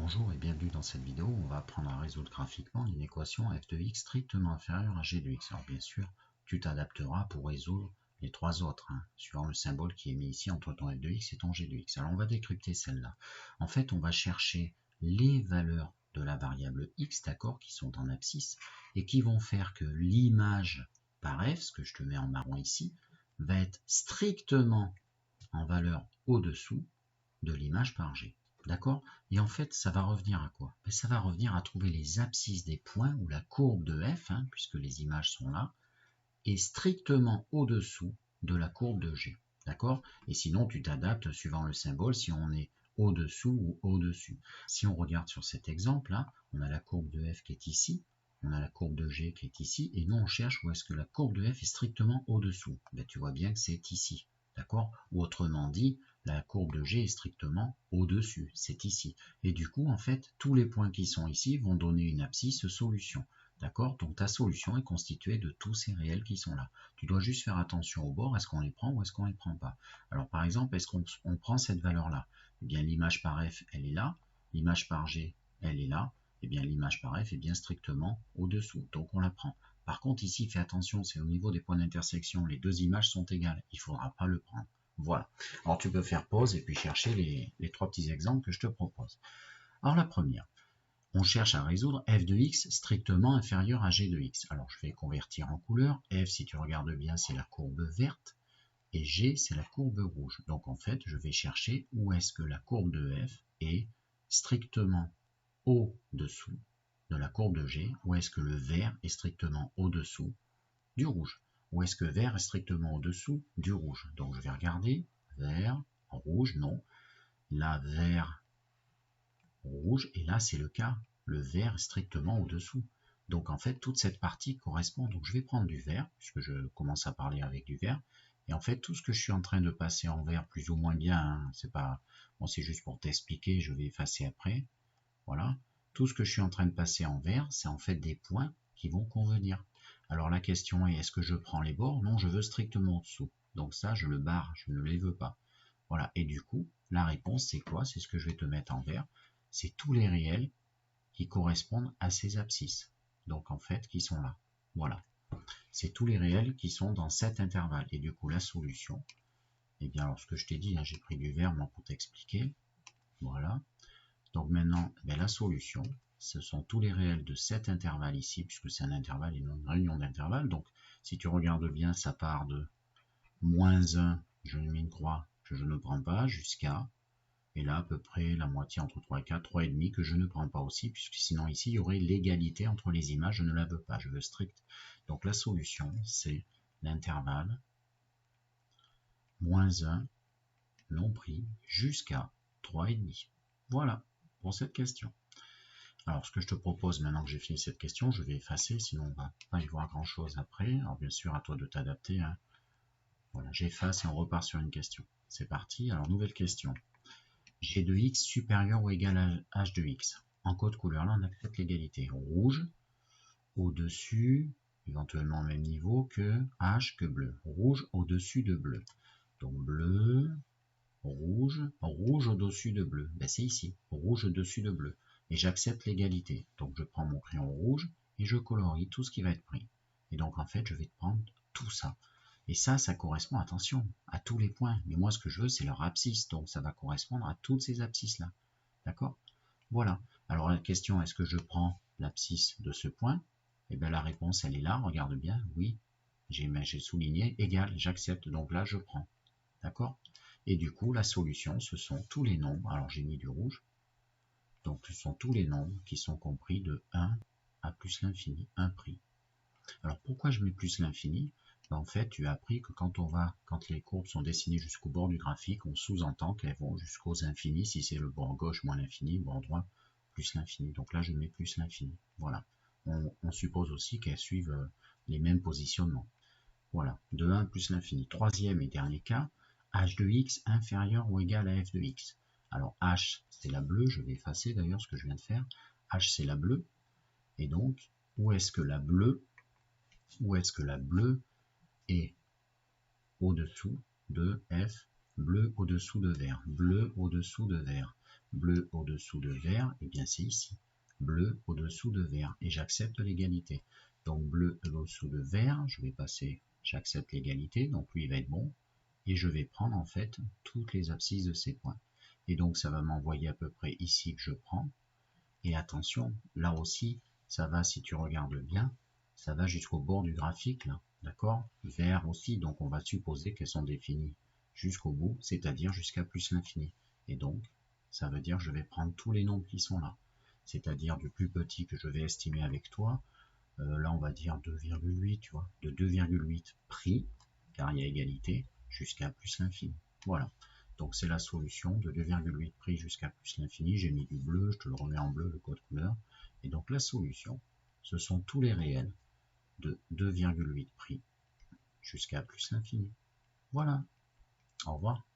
Bonjour et bienvenue dans cette vidéo. On va apprendre à résoudre graphiquement une équation f de x strictement inférieure à g de x. Alors bien sûr, tu t'adapteras pour résoudre les trois autres, suivant le symbole qui est mis ici entre ton f de x et ton g de x. Alors on va décrypter celle-là. En fait, on va chercher les valeurs de la variable x, d'accord, qui sont en abscisse, et qui vont faire que l'image par f, ce que je te mets en marron ici, va être strictement en valeur au-dessous de l'image par g. D'accord? Et en fait, ça va revenir à quoi? Ça va revenir à trouver les abscisses des points où la courbe de f, puisque les images sont là, est strictement au-dessous de la courbe de g. D'accord? Et sinon, tu t'adaptes suivant le symbole si on est au-dessous ou au-dessus. Si on regarde sur cet exemple-là, on a la courbe de f qui est ici, on a la courbe de g qui est ici, et nous on cherche où est-ce que la courbe de f est strictement au-dessous. Tu vois bien que c'est ici. D'accord? Ou autrement dit, la courbe de g est strictement au-dessus, c'est ici. Et du coup, en fait, tous les points qui sont ici vont donner une abscisse solution. D'accord? Donc ta solution est constituée de tous ces réels qui sont là. Tu dois juste faire attention au bord, est-ce qu'on les prend ou est-ce qu'on ne les prend pas? Alors par exemple, est-ce qu'on prend cette valeur-là? Eh bien l'image par f, elle est là, l'image par g, elle est là, eh bien l'image par f est bien strictement au-dessous, donc on la prend. Par contre ici, fais attention, c'est au niveau des points d'intersection, les deux images sont égales, il ne faudra pas le prendre. Voilà. Alors tu peux faire pause et puis chercher les trois petits exemples que je te propose. Alors la première, on cherche à résoudre f de x strictement inférieur à g de x. Alors je vais convertir en couleur. F, si tu regardes bien, c'est la courbe verte. Et g, c'est la courbe rouge. Donc en fait, je vais chercher où est-ce que la courbe de f est strictement au-dessous de la courbe de g. Où est-ce que le vert est strictement au-dessous du rouge. Où est-ce que vert est strictement au-dessous du rouge. Donc je vais regarder. Vert, rouge, non. Là, vert, rouge, et là c'est le cas, le vert est strictement au-dessous. Donc en fait toute cette partie correspond, donc je vais prendre du vert, puisque je commence à parler avec du vert, et en fait tout ce que je suis en train de passer en vert plus ou moins bien, c'est pas, bon c'est juste pour t'expliquer, je vais effacer après, voilà, tout ce que je suis en train de passer en vert, c'est en fait des points qui vont convenir. Alors la question est, est-ce que je prends les bords? Non, je veux strictement au-dessous, donc ça je le barre, je ne les veux pas. Voilà, et du coup, la réponse c'est quoi? C'est ce que je vais te mettre en vert. C'est tous les réels qui correspondent à ces abscisses. Donc en fait, qui sont là. Voilà. C'est tous les réels qui sont dans cet intervalle. Et du coup, la solution, eh bien, alors ce que je t'ai dit, j'ai pris du vert pour t'expliquer. Voilà. Donc maintenant, la solution, ce sont tous les réels de cet intervalle ici, puisque c'est un intervalle et une réunion d'intervalles. Donc, si tu regardes bien, ça part de moins 1, je mets une croix que je ne prends pas, jusqu'à, et là à peu près la moitié entre 3 et 4, 3,5 que je ne prends pas aussi, puisque sinon ici il y aurait l'égalité entre les images, je ne la veux pas, je veux strict. Donc la solution c'est l'intervalle moins 1 non pris jusqu'à 3,5. Voilà pour cette question. Alors ce que je te propose maintenant que j'ai fini cette question, je vais effacer, sinon on va pas y voir grand chose après. Alors bien sûr à toi de t'adapter. Voilà, j'efface et on repart sur une question. C'est parti, alors nouvelle question. G de x supérieur ou égal à h de x. En code couleur, là, on accepte l'égalité. Rouge, au-dessus, éventuellement au même niveau que h que bleu. Rouge au-dessus de bleu. Donc bleu, rouge, rouge au-dessus de bleu. C'est ici, rouge au-dessus de bleu. Et j'accepte l'égalité. Donc je prends mon crayon rouge et je colorie tout ce qui va être pris. Et donc en fait, je vais prendre tout ça. Et ça correspond, attention, à tous les points. Mais moi, ce que je veux, c'est leur abscisse. Donc, ça va correspondre à toutes ces abscisses-là. D'accord? Voilà. Alors, la question, est-ce que je prends l'abscisse de ce point? Eh bien, la réponse, elle est là. Regarde bien. Oui. J'ai souligné. Égal. J'accepte. Donc là, je prends. D'accord? Et du coup, la solution, ce sont tous les nombres. Alors, j'ai mis du rouge. Donc, ce sont tous les nombres qui sont compris de 1 à plus l'infini. 1 pris. Alors, pourquoi je mets plus l'infini? En fait, tu as appris que quand les courbes sont dessinées jusqu'au bord du graphique, on sous-entend qu'elles vont jusqu'aux infinis, si c'est le bord gauche moins l'infini, le bord droit plus l'infini. Donc là, je mets plus l'infini. Voilà. On suppose aussi qu'elles suivent les mêmes positionnements. Voilà. De 1 plus l'infini. Troisième et dernier cas, h de x inférieur ou égal à f de x. Alors h, c'est la bleue. Je vais effacer d'ailleurs ce que je viens de faire. H, c'est la bleue. Et donc, où est-ce que la bleue est au-dessous de f, bleu au-dessous de vert, bleu au-dessous de vert, bleu au-dessous de vert, et bien c'est ici. Bleu au-dessous de vert, et j'accepte l'égalité. Donc bleu au-dessous de vert, je vais passer, j'accepte l'égalité, donc lui il va être bon, et je vais prendre en fait toutes les abscisses de ces points. Et donc ça va m'envoyer à peu près ici que je prends, et attention, là aussi, ça va, si tu regardes bien, ça va jusqu'au bord du graphique, là, d'accord? Vert aussi, donc on va supposer qu'elles sont définies jusqu'au bout, c'est-à-dire jusqu'à plus l'infini. Et donc, ça veut dire que je vais prendre tous les nombres qui sont là, c'est-à-dire du plus petit que je vais estimer avec toi, là on va dire 2,8, tu vois, de 2,8 pris, car il y a égalité, jusqu'à plus l'infini. Voilà. Donc c'est la solution de 2,8 pris jusqu'à plus l'infini. J'ai mis du bleu, je te le remets en bleu, le code couleur. Et donc la solution, ce sont tous les réels de 2,8 pris jusqu'à plus l'infini. Voilà. Au revoir.